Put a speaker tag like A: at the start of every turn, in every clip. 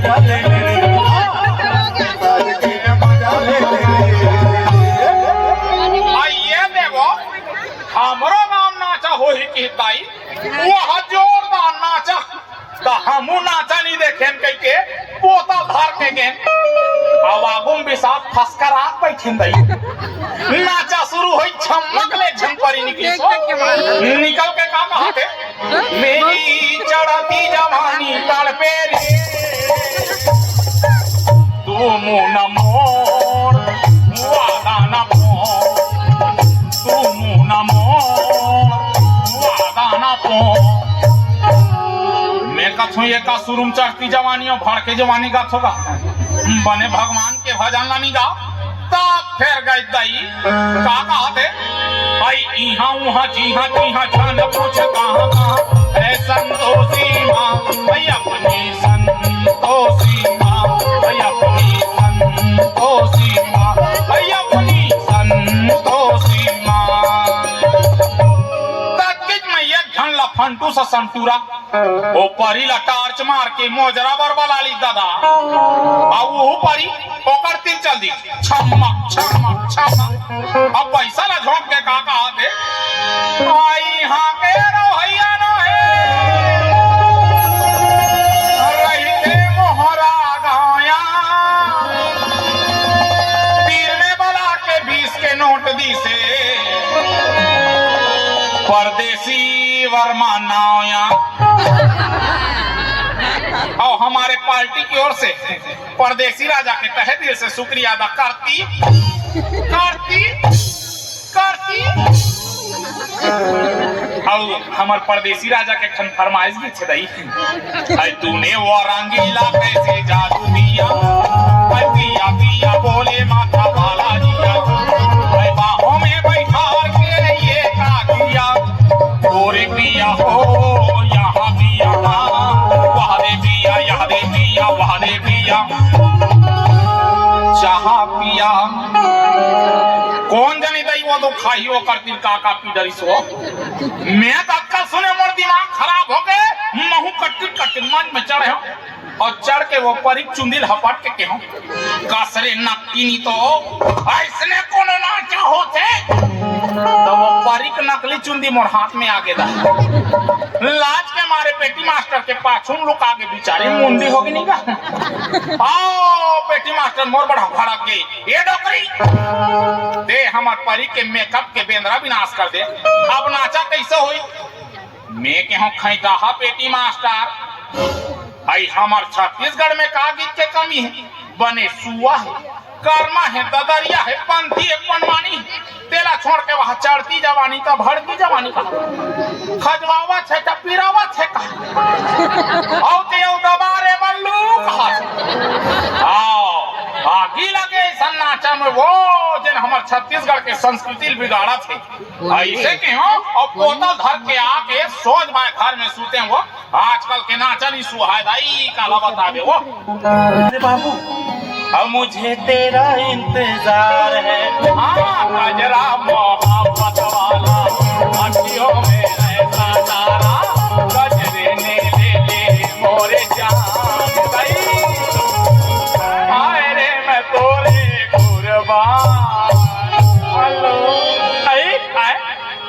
A: मजा ले ले
B: आइए देवो हमरो नाम नाचा हो ही की ताई वो जोरदार नाचा तो हमू नाचा नहीं देखे कह के पोता धार के गे आवागुम बिसात फसकर आग बैठिन दई नाचा शुरू होई छमक ले झंपरी निकली सो निकल के का कहते मेरी चढ़ती जवानी तड़पे रे तू मुंह न मोड़ वादा न मोड़ तू मुंह न मोड़ वादा न मोड़ मैं कथू ये का शुरू चढ़ती जवानी और भड़ के जवानी का थोगा बने भगवान के भजन लानी गा तब फिर गई दई का कहते भाई इहाँ उहाँ जीहाँ तीहाँ जान पूछ कहाँ कहाँ है संतोषी माँ भाई अपनी संतोषी माँ भाई अपनी संतोषी माँ भाई अपनी संतोषी माँ तत्किच में ये घन लफंटू सा संतूरा ओ परी ला टार्च मार के मोजरा बरबला ली दादा अब वो परी ओकर तीन चल दी छमक छमक छमक अब पैसा ला झोंक के का कहते आई हां के रोहैया न है रहते मोहरा गाया तीर में बला के 20 के नोट दी से परदेसी वर्मा नाया और हमारे पार्टी की ओर से परदेसी राजा के तहे दिल से शुक्रिया अदा करती करती करती और हमारे परदेसी राजा के खन फरमाइश भी छे दई अरे तूने वो रंगीला कैसे जादू दिया अरे पिया पिया बोले माथा वाला जिया अरे बाहों में बैठा के ये का किया गोरे पिया हो यहाँ पिया वहाँ दे पिया यहाँ दे पिया वहाँ दे पिया चाहा पिया कौन जानी दई वो तो खाई वो करती काका पी डरी सो मैं तो अक्कल सुने मोर दिमाग खराब हो गए महू कट्टी कट्टी मन में चढ़े हो और चढ़ के वो परी चुंदिल हपट के हो कसरे नक्कीनी तो ऐसने कोनो नाचा होते तो वो परी के नकली चुंदी मोर हाथ में आगे दा लाज के मारे पेटी मास्टर के पाछून लुक आगे बिचारे मुंडी होगी नहीं का आओ पेटी मास्टर मोर बड़ा भड़क गई ये डोकरी दे हमार परी के मेकअप के बेंद्रा विनाश कर दे अब नाचा कैसे हुई मैं के हूँ खैता पेटी मास्टर आई हमार छत्तीसगढ़ में का गीत के कमी है बने सुआ है कर्मा है ददरिया है पंथी है पनवानी तेला छोड़ के वहां चढ़ती जवानी का भड़की जवानी का खजवावा छे त पीरावा छे का औ ते औ दबारे बल्लू कहा आओ आगी लगे सन्नाचा में वो जिन हमार छत्तीसगढ़ के संस्कृति बिगाड़ा थे ऐसे के हो और पोता धर के आके सोच बाय घर में सूते वो आजकल के नाचा नहीं सुहायदाई काला बतावे वो
A: बाबू अब मुझे तेरा इंतजार है
B: गजरा मोहब्बत वाला अखियों में ऐसा तारा गजरे ने ले मोरे जान गई हाय रे मैं तोरे कुर्बान हेलो
A: आई आई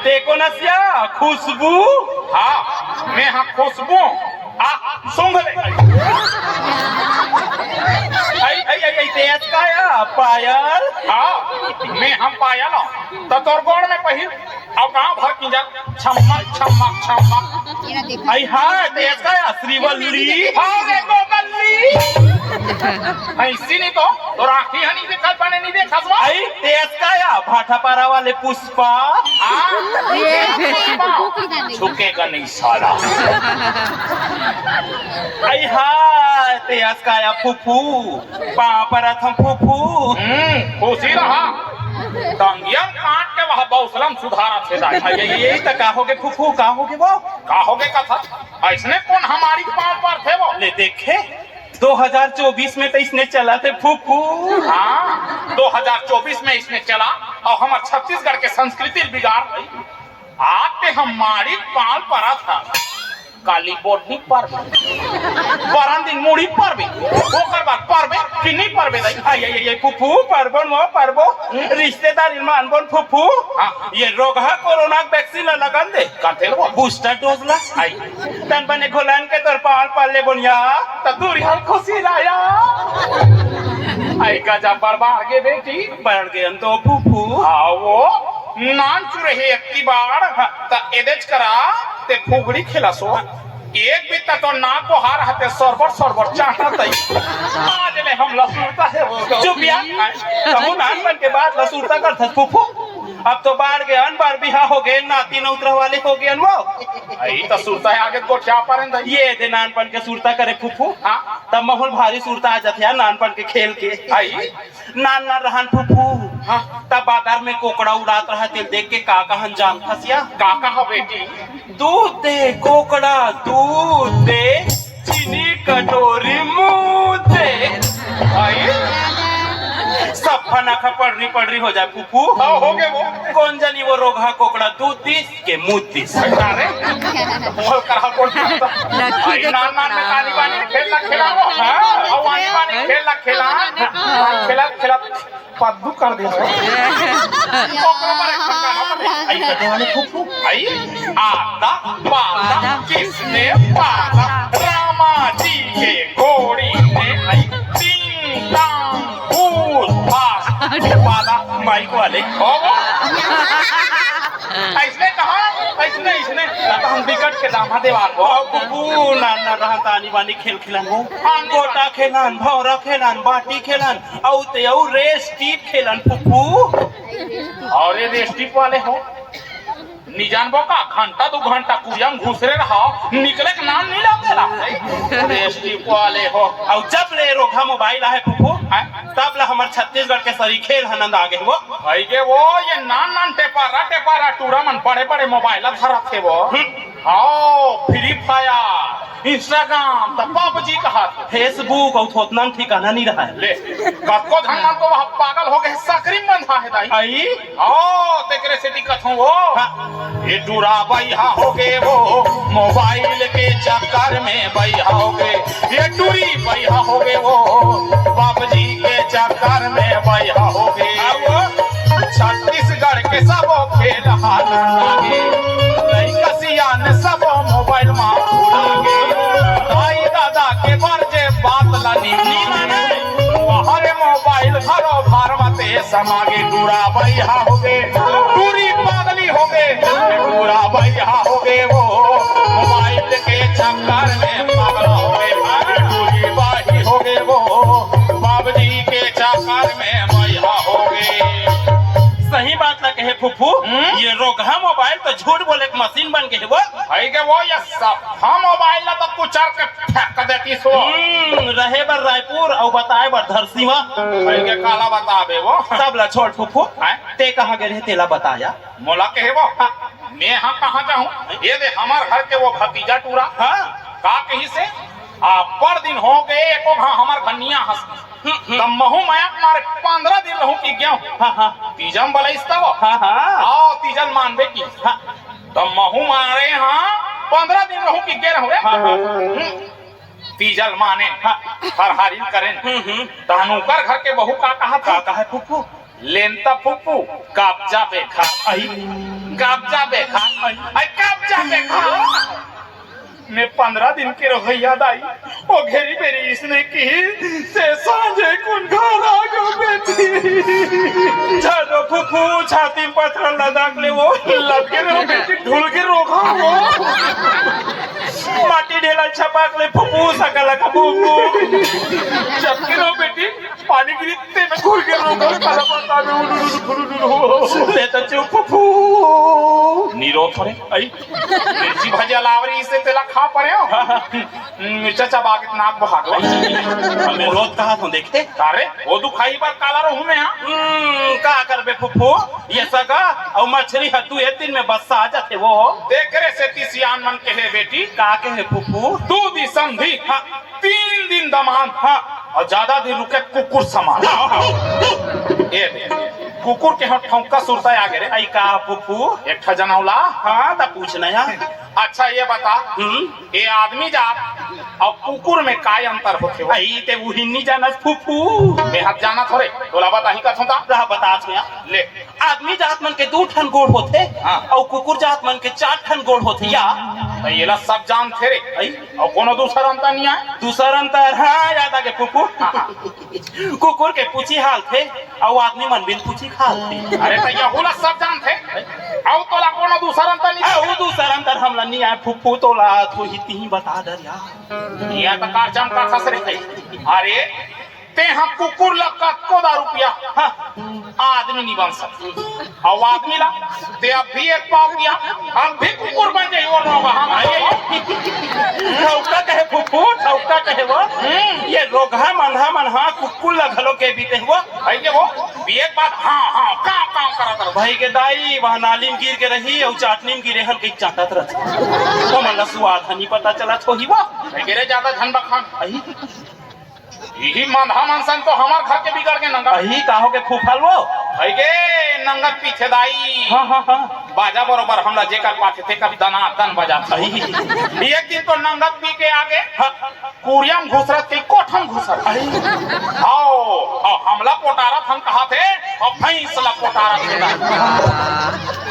A: देखो नसिया खुशबू
B: हाँ मैं हाँ खुशबू सुंघ ले
A: तेज का पायल
B: हाँ मैं हम पायल तो तोर गोड़ में पहिल अब गाँव भर की जा छमक छमक छमक
A: आई हाँ तेज का श्रीवल्ली
B: हाँ देखो बल्ली ऐसी नहीं तो राखी हनी देखा बने नहीं देखा तो
A: आई तेज का भाटापारा वाले पुष्पा
B: झुकेगा नहीं साला
A: आई हाँ तेज का फूफू पापराथम फूफू
B: खुशी रहा टंगियम काट के वह बौसलम सुधारा थे
A: यही तो कहोगे फूफू कहोगे वो
B: कहोगे कथा ऐसने कौन हमारी पांव पर थे वो
A: ले देखे 2024 में तो इसने चला थे फूफू
B: हाँ 2024 में इसने चला और हमारे छत्तीसगढ़ के संस्कृति बिगाड़ गई आते हमारी पाल पड़ा था काली बोर्डी परबे बरान दिन मुड़ी परबे ओकर बाद परबे कि नहीं परबे दाई
A: आई आई आई फुफू परबन मो परबो रिश्तेदार मान बोन फुफू
B: हाँ।
A: ये रोग है कोरोना वैक्सीन लगन दे
B: काते लो
A: बूस्टर डोज ला
B: आई
A: तन बने घोलन के तोर पाल पाले बोनिया तदूरी हाल खुशी लाया
B: आई गजा बर्बाद गे बेटी
A: बढ़ गए तो फुफू
B: हाँ वो नान चुरहे एक बार त एदेच करा ते फुगड़ी खेला सो एक भी तो ना को हार हते सरबर सरबर चाहता तई आज ले हम लसूरता है वो
A: चुप यार कहूं नान बन के बाद लसूरता कर था फुफू अब तो बाढ़ गए बार बिहा हो गए नाती नौतरा वाले हो गए वो
B: आई तो सुरता है आगे को क्या पारन दई
A: ये दे नानपन के सुरता करे फुफू
B: हां
A: तब माहौल भारी सुरता आ जाते यार नानपन के खेल के
B: आई
A: नान ना रहन फुफू
B: हां
A: तब बाजार में कोकड़ा उड़ात रहा तेल देख के का कहन जान फसिया
B: काका हो बेटी
A: दूध दे कोकड़ा दूध दे चीनी कटोरी मुंह दे
B: आई
A: सब फना खपड़नी पड़री हो जाए फुफू
B: हो गए वो
A: कौन जानी वो रोगा कोकड़ा दूध दिस के मुंह दिस
B: अरे बोल कर कौन आई नान नान में काली पानी खेलना खिलाओ हां और वानी पानी खेलना खिला खेला पद्दू कर दे कोकड़ा पर आई कटवाने फुफू आई आता पाता किसने पाता रामा जी के घोड़ी ने आई टिंग टांग फूल पास
A: वाला माइक वाले
B: ऐसने कहा ऐसने तो हम विकट के दामा देवान वो
A: फुफू नान ना रहन तानी वानी खेल खिलन वो गोटा खेलन भौरा खेलन बाटी खेलन औ ते औ रेस टीप खेलन फुफू
B: और ये रेस्टिप वाले हो निजान बोका घंटा 2 घंटा कुरियम घुसरे रहा निकले के नाम नहीं लाते रेस्टिप वाले हो
A: औ जब ले रोगा मोबाइल आए फुफू तब ला हमार छत्तीसगढ़ के सरी खेल हनंद आगे वो
B: भाई के वो ये नान टेपारा टूरा मन बड़े मोबाइल धरा थे वो आओ फ्री फायर इंस्टाग्राम तो पबजी कहा
A: फेसबुक और थोतना ठिकाना नहीं रहा है
B: ले कतको धन मन तो वह पागल हो गए सकरी मन था है दाई
A: आई
B: आओ तेरे से दिक्कत हो वो ये टूरा बैहा हो गए वो मोबाइल के चक्कर में बैहा हो गए ये टूरी बैहा हो गए वो पबजी के चक्कर में बैहा हो गए छत्तीसगढ़ के सब खेल हाथ लागे लइका सियान सब मोबाइल में भूलागे दाई दादा के बरजे बात लानी माने हरे मोबाइल घरो घर मते समागे टूरा बैहा हो गए टूरी पागली हो गए टूरा बैहा हो गए वो मोबाइल के चक्कर में पागल हो गए टूरी बाही हो गए वो बाबजी के चक्कर में बैहा हो गए
A: सही बात ना कहे फुफू ये रोगा मोबाइल तो झूठ बोले के मशीन बन गए वो
B: भाई के वो ये सब हम मोबाइल ना तो कुछ के फेंक देती सो
A: रहे बर रायपुर और बताए बर धरसीवा
B: भाई के काला बताबे वो
A: सब ला छोड़ फुफू ते कहाँ गए तेला बताया
B: मोला कहे वो मैं यहाँ कहाँ जाऊँ ये दे हमार घर के वो भतीजा टूरा
A: हाँ
B: का कहीं से पर दिन हो गए एको हमार घनिया हंस तब महू माया मारे 15 दिन रहूं की गया
A: हाँ हाँ
B: तीजम बलैस्ता वो
A: हाँ हाँ
B: आओ तीजन मानबे की
A: हाँ
B: तब महू मारे हाँ 15 दिन रहूं की गे रहूं रे
A: हाँ हाँ
B: तीजल माने हर हारिल करें तहनुकर घर के बहू का कहा
A: फुफू
B: लेनता फुफू कब्जा बेखा
A: आई
B: कब्जा बेखा आई कब्जा बेखा ने 15 दिन के रहिया दाई ओ घेरी बेरी इसने की से सांझे कुन घर आ गो बेटी
A: छानो फुफू छाती पत्थर लदाक ले वो
B: लगे रो बेटी ढुल के रोखा वो
A: माटी ढेला छपाक ले फुफू सकला का फुफू
B: चपके रो बेटी पानी गिरी ते में घुल के रोखा काला पत्ता में उडुडुडु
A: ले तो चुप फुफू
B: नीरो थोड़े आई मिर्ची भजिया लावरी इससे तेला खा पड़े हो मिर्चा चबा के नाक बहाग
A: हमें रोज कहा तो देखते
B: अरे वो दुखाई पर काला रहूं मैं हां
A: का करबे फुफू ये सगा और मछली हतू एक दिन में बस्सा आ जाते वो
B: देख रे से तिसियान मन के है बेटी
A: का के है फुफू
B: 2 दिन संधि 3 दिन दमान और ज्यादा दिन रुके कुकुर समान ये कुकुर के हम ठौका सुरता आगे रे
A: आई का फुफू
B: एक ठा जनौला।
A: हाँ तो पूछना यार।
B: अच्छा ये बता ये आदमी जात और कुकुर में काय अंतर होते हो?
A: आई ते वो हिन्नी जाना फुफू
B: बेहद जाना थोड़े तोला बता ही कथों ता
A: रहा बता में
B: ले।
A: आदमी जात मन के 2 ठन गोड़ होते
B: हाँ।
A: और कुकुर जात मन के 4 ठन गोड़ होते या
B: तो ये ला सब जान थे रे
A: आई
B: और कोनो दूसरा अंतर नहीं है।
A: दूसरा अंतर हाँ याद आ गया फुफू कुकुर के पूछी हाल थे और आदमी मन बिन पूछी खाल थे।
B: अरे तो ये होला सब जान थे और तोला कोनो दूसरा अंतर नहीं
A: वो दूसरा अंतर हमला नहीं आए फुफू तो ला तो ही बता दर यार।
B: ये तो कार जम का खसरे है। अरे ते हम कुकुर लगा को दा रुपया हाँ आदमी नहीं बन सकते और आदमी ला ते अब भी एक पाव दिया अब भी कुकुर बन जाए और होगा हम
A: ठौका कहे फुफू ठौका कहे वो ये रोगा मनहा मनहा कुकुर लगलो के बीते हुआ
B: भाई के वो भी एक बात हाँ हाँ काम काम करा था
A: भाई के दाई वहाँ नाली में गिर के रही और चाटनी में गिरे हल के चाटत रही तो मन स्वाद नहीं पता चला तो ही वाह
B: गिरे ज्यादा झंडा खान यही मंधा मनसन तो हमार घर के बिगड़ के नंगा
A: यही कहो के फूफल वो
B: भाई के नंगत पीछे दाई
A: हाँ हाँ हाँ
B: बाजा बरोबर हमला जेकर पाथे थे कभी दना दन बजा
A: सही
B: एक दिन तो नंगत पी के आगे कुरियम घुसरत के कोठम घुसर आओ हमला पोटारा हम कहा थे और भैंसला पोटारा थे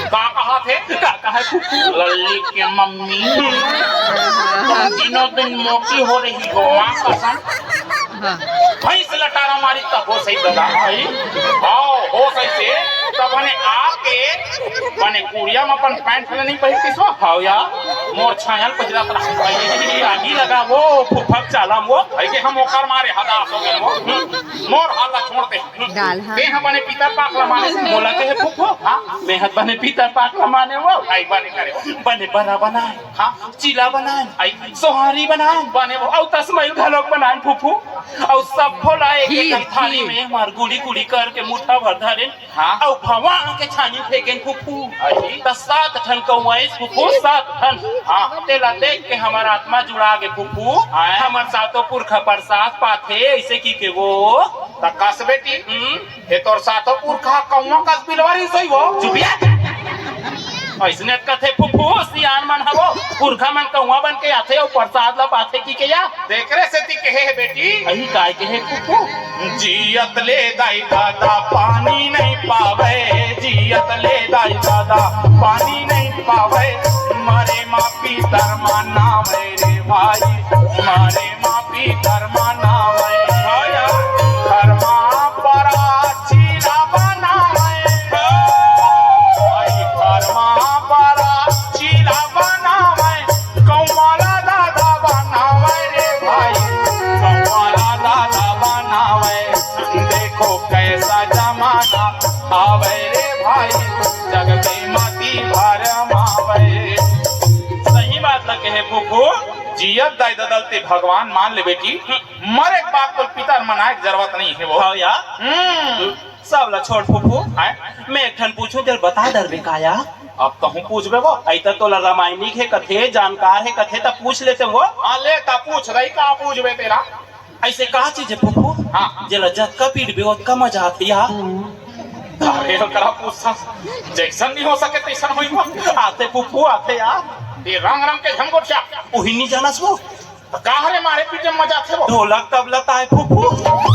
B: का कहा थे
A: का कहा फूफू
B: लल्ली के मम्मी दिनों दिन मोटी हो रही हो माँ कसम भैंस लटारा मारी तब हो सही दादा भाई आओ हो सही से तब बने आके बने कुड़िया में अपन पैंट नहीं पहनती सो
A: हाउ या
B: मोर छायल पजरा पर
A: भाई आगी लगा वो फुफक चाला वो
B: भाई के हम ओकर मारे हदास हो गए वो मोर हाला छोड़ते ते हम बने पितर पाक लमाने
A: बोला के है फुफो
B: हां
A: मैं हद बने पितर पाक लमाने वो
B: आई बने करे
A: बने बना बनाए
B: हां
A: चिला बनाए
B: आई
A: सोहारी बनाए
B: बने वो
A: और तस्मैल घलोक बनाए फुफू और सब फोला एक थाली में हमार गुड़ी गुड़ी करके मुठा भर धरे
B: हाँ।
A: और भवा के छानी फेंके फुफू त 7 ठन कौवाइस फुफू 7 ठन
B: हाँ।
A: तेला देख के हमार आत्मा जुड़ा गे फुफू हमार सातों पुरखा प्रसाद पाथे ऐसे की के वो
B: त कस बेटी हे तोर सातो पुरखा कौवा कस बिलवारी सोई वो
A: चुपिया ऐसने कथे फुफू सियान मन हवो पुरखा मन कौवा बन के आथे और प्रसाद ला पाथे की के या
B: देखरे से ती कहे बेटी
A: अही काय के है फुफू
B: जियत ले दाई दादा पानी नहीं पावे जियत ले दाई दादा पानी नहीं पावे मारे मापी धर्माना मेरे भाई मारे मापी धर्माना धर्मा परा चीला बनावे धर्मा परा चीला बनावे कौमाला दादा बनावे रे भाई कौमाला दादा बनावे देखो कैसा जमाना आवे रे भाई जग में मती भरमावे
A: सही बात ना कहे फुफू
B: जियत दाई ददलते भगवान मान ले बेटी मरे के बाप को पितर मनाए की जरूरत नहीं है वो
A: हाँ या सब ला छोड़ फुफू मैं एक ठन पूछूं तेरे बता दर बेकाया
B: अब तो हूँ पूछबे वो
A: ऐसा तो रामायणिक है कथे जानकार है कथे तब पूछ लेते वो
B: हाँ ले ता पूछ रही का पूछबे तेरा
A: ऐसे कहा चीज है फुफू
B: हाँ
A: जला जक्का पीट बेवत का मजा आती या
B: अरे करा पूछता जैसन नहीं हो सके तैसन होई वो
A: आते फुफू आते यार
B: ये रंग रंग के झंगोटिया
A: उहिनी जाना सो
B: काहरे मारे पीछे मजा थे वो
A: ढोलक तबला ताए फुफू